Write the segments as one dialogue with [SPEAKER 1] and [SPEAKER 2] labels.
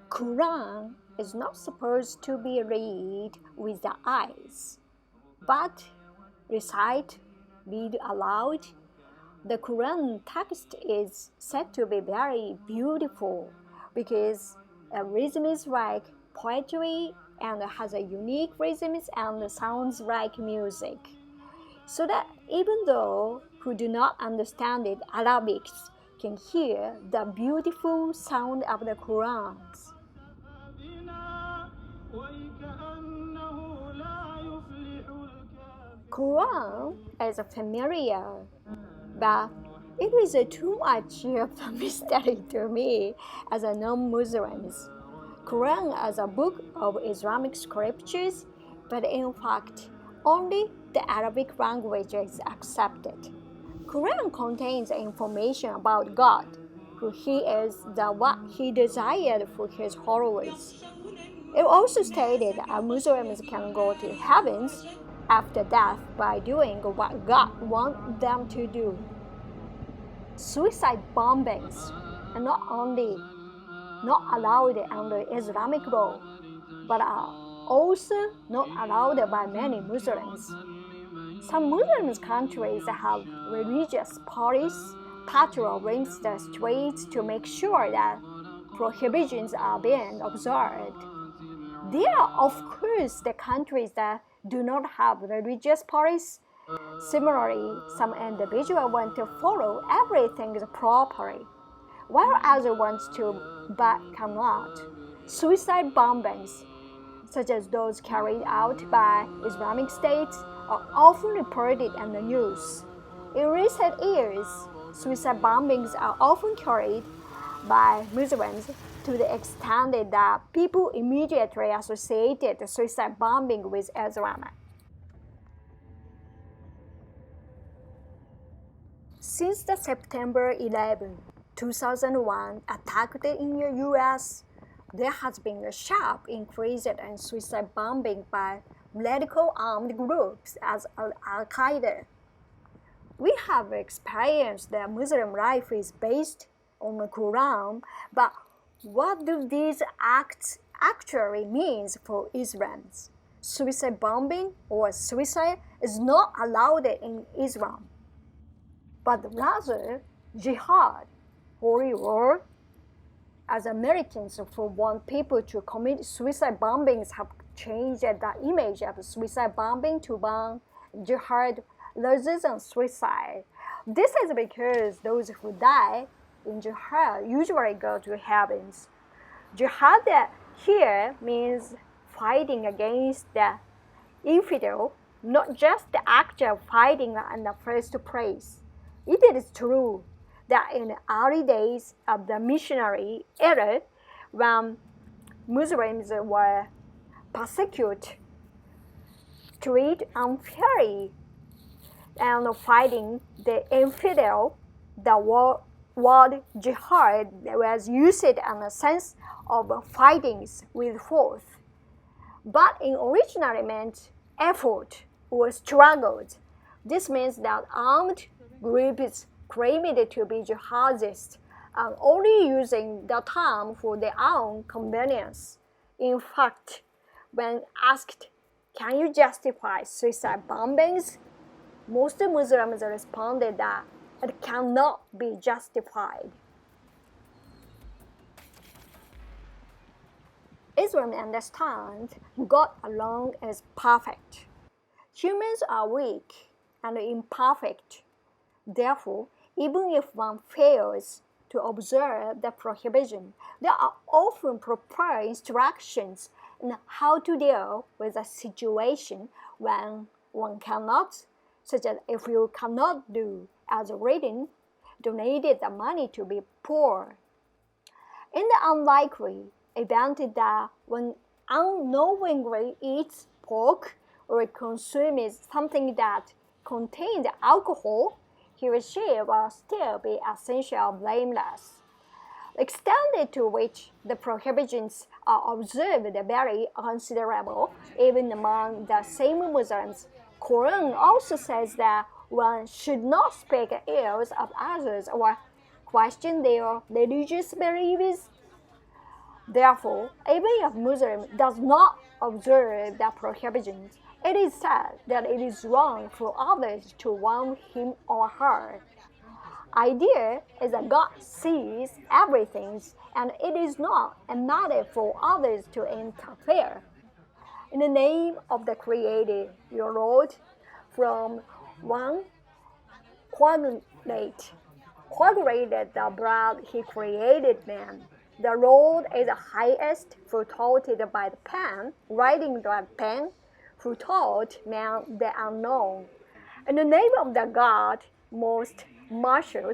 [SPEAKER 1] Quran is not supposed to be read with the eyes, but read aloud. The Quran text is said to be very beautiful because a rhythm is like poetry and has a unique rhythm and sounds like music. So that even those who do not understand Arabic can hear the beautiful sound of the Quran. Quran is familiar, but it is too much of a mystery to me as a non-Muslim. Quran is a book of Islamic scriptures, but in fact, only the Arabic language is accepted. Quran contains information about God, who He is, what He desired for His followers. It also stated that Muslims can go to heavens after death by doing what God wants them to do. Suicide bombings are not only not allowed under Islamic law, but are also not allowed by many Muslims. Some Muslim countries have religious parties patrolling the streets to make sure that prohibitions are being observed. There are, of course, the countries that do not have religious parties. Similarly, some individuals want to follow everything properly, while others want to but cannot. Suicide bombings, such as those carried out by Islamic State, are often reported in the news. In recent years, suicide bombings are often carried by Muslims to the extent that people immediately associated suicide bombing with Islam. Since the September 11, 2001 attack in the U.S., there has been a sharp increase in suicide bombing by radical armed groups as Al-Qaeda. We have experienced that Muslim life is based on the Quran, but what do these acts actually mean for Islam? Suicide bombing or suicide is not allowed in Islam, but rather jihad, holy war. As Americans who want people to commit suicide bombings have changed the image of suicide bombing to ban jihad rather than suicide. This is because those who die in jihad usually go to heavens. Jihad here means fighting against the infidel, not just the act of fighting in the first place. It is true that in the early days of the missionary era, when Muslims were persecuted, treated unfairly, and fighting the infidel, the word jihad was used in a sense of fighting with force. But it originally meant effort or struggle. This means that armed groups claimed to be jihadists and only using the term for their own convenience. In fact, when asked, "Can you justify suicide bombings?" most Muslims responded that it cannot be justified. Islam understands God alone is perfect. Humans are weak and imperfect. Therefore, even if one fails to observe the prohibition, there are often proper instructions on how to deal with a situation when one cannot, such as if you cannot do as written, donated the money to be poor. In the unlikely event that one unknowingly eats pork or consumes something that contains alcohol, he or she will still be essentially blameless. The extent to which the prohibitions are observed very considerable, even among the same Muslims. Quran also says that One should not speak ill of others or question their religious beliefs. Therefore, even if a Muslim does not observe the prohibitions, it is said that it is wrong for others to wrong him or her. Idea is that God sees everything and it is not a matter for others to interfere. In the name of the Creator, your Lord, from one coagulated the blood he created man. The Lord is the highest, who taught it by the pen, writing the pen, who taught man the unknown. In the name of the God, most merciful,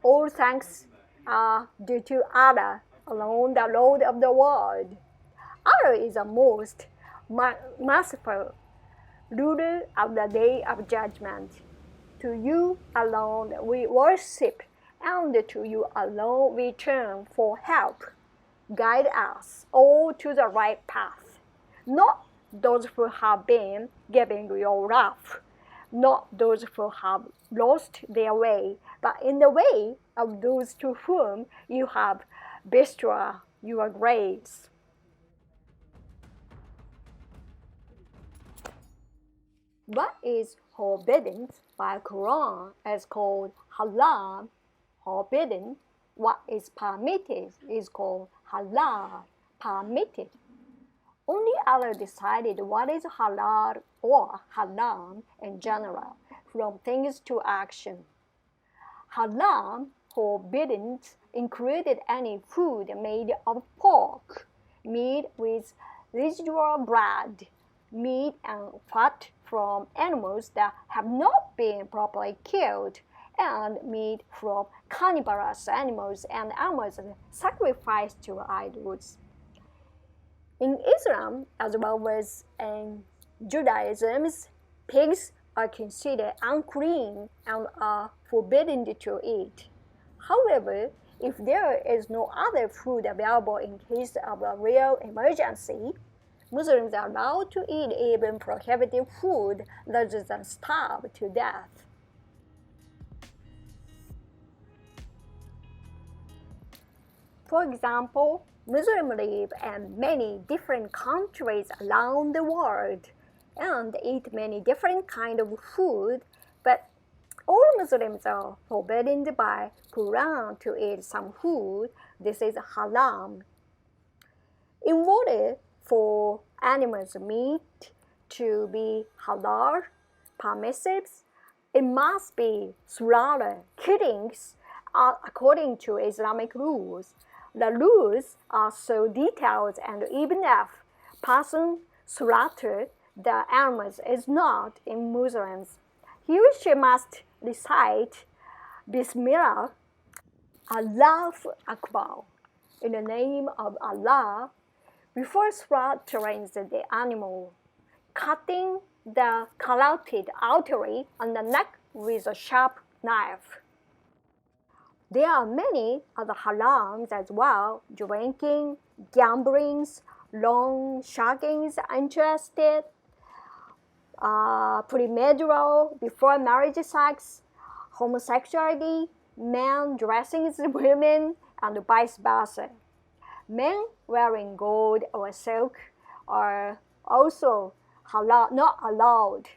[SPEAKER 1] all thanks are due to Allah, alone the Lord of the world. Allah is the most merciful, ruler of the day of judgment. To you alone we worship, and to you alone we turn for help. Guide us all to the right path, not those who have been given your wrath, not those who have lost their way, but in the way of those to whom you have bestowed your grace. What is forbidden by Quran is called halal, forbidden. What is permitted is called halal, permitted. Only Allah decided what is halal or haram in general, from things to action. Halal, forbidden, included any food made of pork, meat with residual blood, meat and fat from animals that have not been properly killed, and meat from carnivorous animals and animals sacrificed to idols. In Islam, as well as in Judaism, pigs are considered unclean and are forbidden to eat. However, if there is no other food available in case of a real emergency, Muslims are allowed to eat even prohibited food rather than starve to death. For example, Muslims live in many different countries around the world and eat many different kinds of food, but all Muslims are forbidden by Quran to eat some food. This is haram. In order for animals' meat to be halal, permissive, it must be slaughtered, killings, according to Islamic rules. The rules are so detailed, and even if person slaughter the animals is not in Muslims, he or she must recite Bismillah, Allahu Akbar, in the name of Allah, before slaughtering the animal, cutting the carotid artery on the neck with a sharp knife. There are many other harams as well: drinking, gambling, long shaggings, interested, premarital, before marriage sex, homosexuality, men dressing as women, and vice versa. Men wearing gold or silk are also not allowed.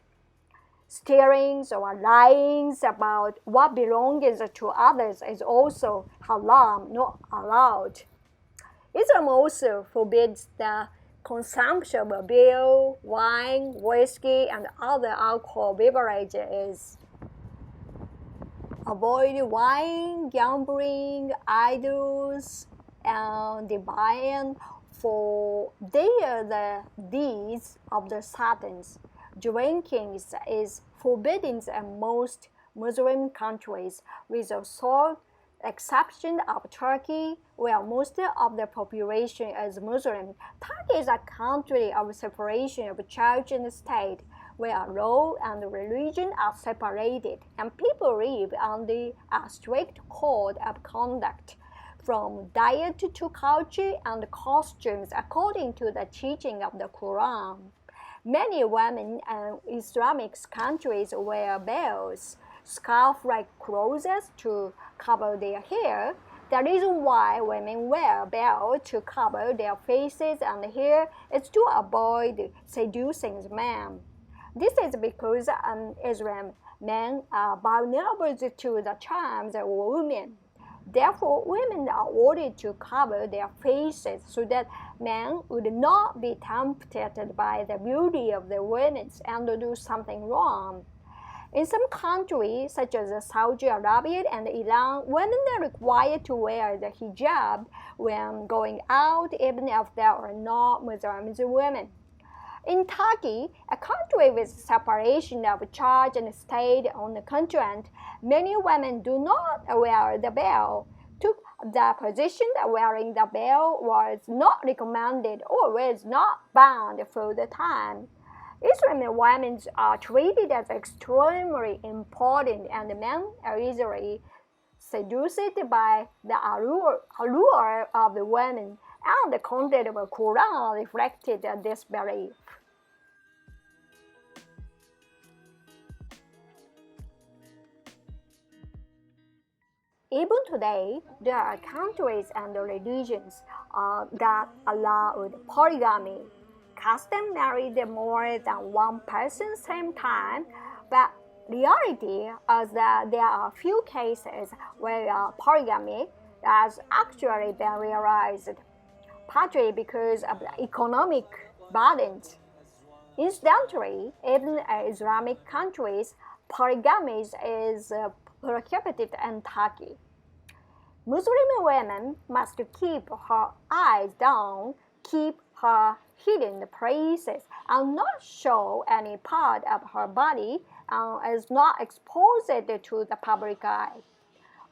[SPEAKER 1] Stealing or lying about what belongs to others is also haram, not allowed. Islam also forbids the consumption of beer, wine, whiskey, and other alcohol beverages. Avoid wine, gambling, idols, and division, for they are the deeds of the Satans. Drinking is forbidden in most Muslim countries, with the sole exception of Turkey, where most of the population is Muslim. Turkey is a country of separation of church and state, where law and religion are separated, and people live under a strict code of conduct, from diet to culture and costumes according to the teaching of the Quran. Many women in Islamic countries wear veils, scarf-like clothes to cover their hair. The reason why women wear veils to cover their faces and hair is to avoid seducing men. This is because in Islam, men are vulnerable to the charms of women. Therefore, women are ordered to cover their faces so that men would not be tempted by the beauty of the women and do something wrong. In some countries, such as Saudi Arabia and Iran, women are required to wear the hijab when going out, even if they are not Muslim women. In Turkey, a country with separation of church and state on the continent, many women do not wear the veil. Took the position that wearing the veil was not recommended or was not banned for the time. Islamic women are treated as extremely important, and men are easily seduced by the allure of the women, and the content of the Quran reflected this belief. Even today, there are countries and religions that allow polygamy. Custom married more than one person same time, but reality is that there are few cases where polygamy has actually been realized, partly because of the economic burdens. Incidentally, even in Islamic countries, polygamy is prohibited in Turkey. Muslim women must keep her eyes down, keep her hidden places, and not show any part of her body, and is not exposed to the public eye.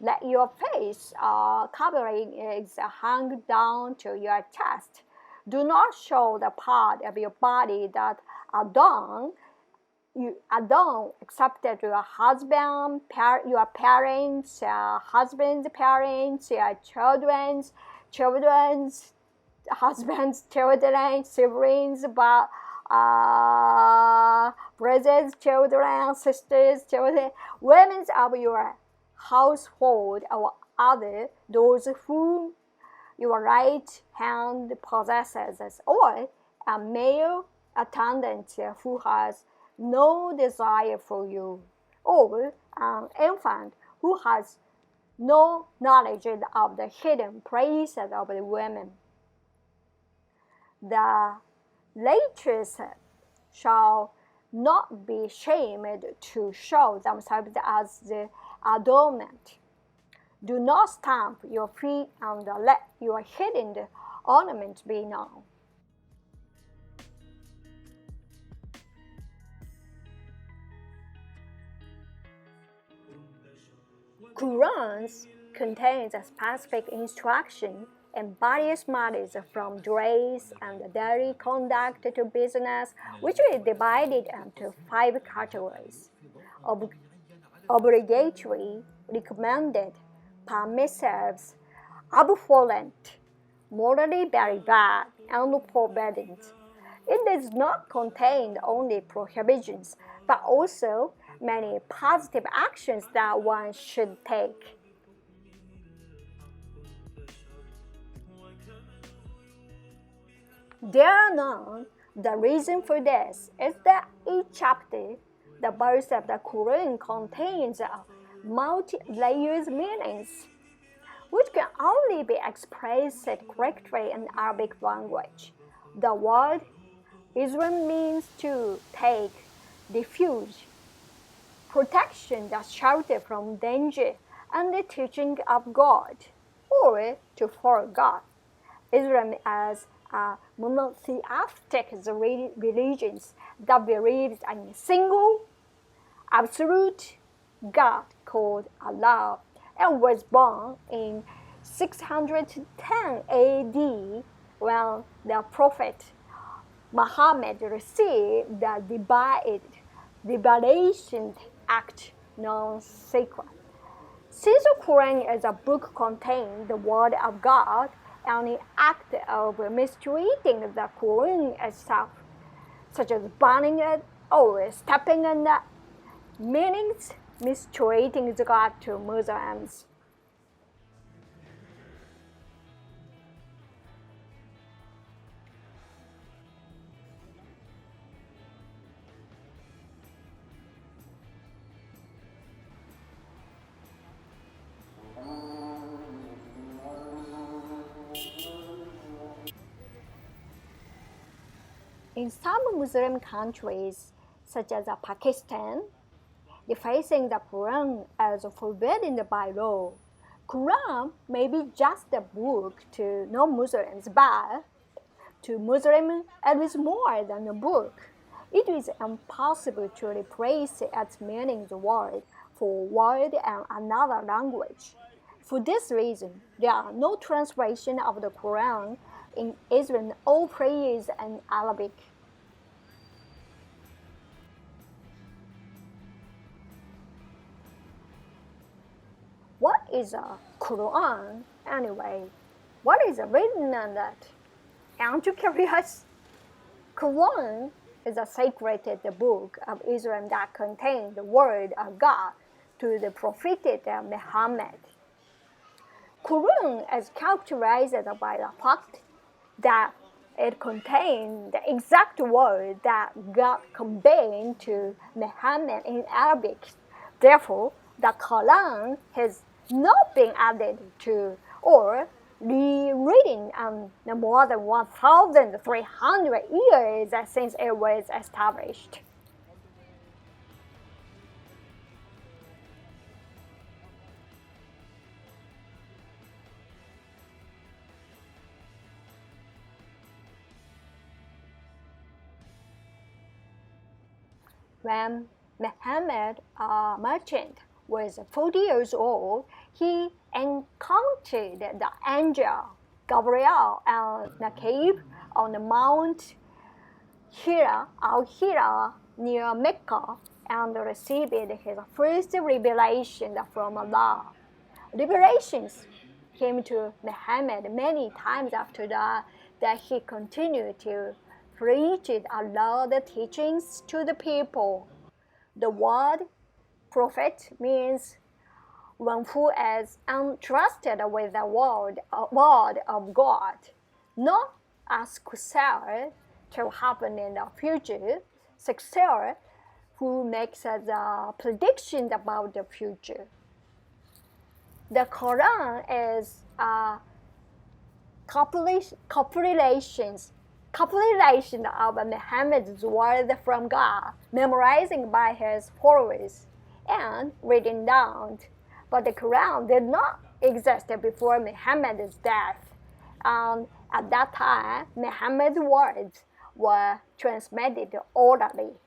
[SPEAKER 1] Let your face covering is hung down to your chest. Do not show the part of your body that adorn except your husband, your parents, husband's parents, your children's husband's children, siblings, brothers, children, sisters, children, women of your household, or other those whom your right hand possesses, or a male attendant who has no desire for you, or an infant who has no knowledge of the hidden places of the women. The latest shall not be shamed to show themselves as the adornment. Do not stamp your feet and let your hidden ornaments be known. Qurans contains a specific instruction in various matters from dress and daily conduct to business, which is divided into 5 categories: obligatory, recommended, permissive, abhorrent, morally very bad, and forbidden. It does not contain only prohibitions, but also many positive actions that one should take. There are none. The reason for this is that each chapter, the verse of the Quran, contains multi-layered meanings, which can only be expressed correctly in Arabic language. The word Islam means to take refuge, protection, the shelter from danger, and the teaching of God, or to follow God. Islam is a monotheistic religion that believes in a single, absolute God called Allah, and was born in 610 AD when the Prophet Muhammad received the Liberation Act known sacred. Since the Quran is a book containing the word of God and the act of mistreating the Quran itself, such as burning it or stepping on it, meanings mistreating God to Muslims. In some Muslim countries, such as Pakistan, defacing the Quran as forbidden by law. Quran may be just a book to non-Muslims, but to Muslims it is more than a book. It is impossible to replace its meaning word for word in another language. For this reason, there are no translation of the Quran in Israel or prayers in Arabic. What is a Quran anyway? What is written in it? Aren't you curious? Quran is a sacred book of Islam that contains the word of God to the prophet Muhammad. Quran is characterized by the fact that it contains the exact word that God conveyed to Muhammad in Arabic. Therefore, the Quran has not been added to or rewritten in more than 1,300 years since it was established. When Muhammad, a merchant, was 40 years old, he encountered the angel Gabriel and the cave on the Mount Hira near Mecca and received his first revelation from Allah. Revelations came to Muhammad many times after that he continued to preach Allah's teachings to the people. The word prophet means one who is entrusted with the word of God, not a successor to happen in the future, successor who makes the predictions about the future. The Quran is a compilation of Muhammad's word from God, memorizing by his followers and written down. But the Quran did not exist before Muhammad's death. And at that time, Muhammad's words were transmitted orally.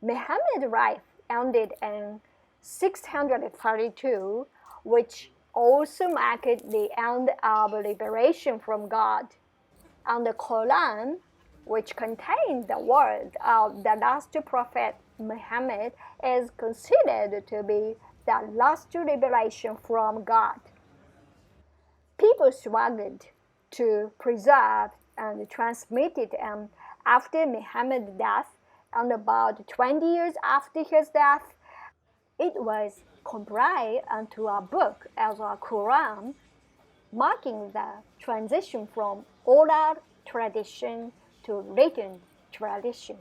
[SPEAKER 1] Muhammad's life ended in 632, which also marked the end of liberation from God. And the Quran, which contains the words of the last prophet Muhammad, is considered to be the last revelation from God. People struggled to preserve and transmit it, and after Muhammad's death, and about 20 years after his death, it was compiled into a book as a Quran, marking the transition from oral tradition to written tradition.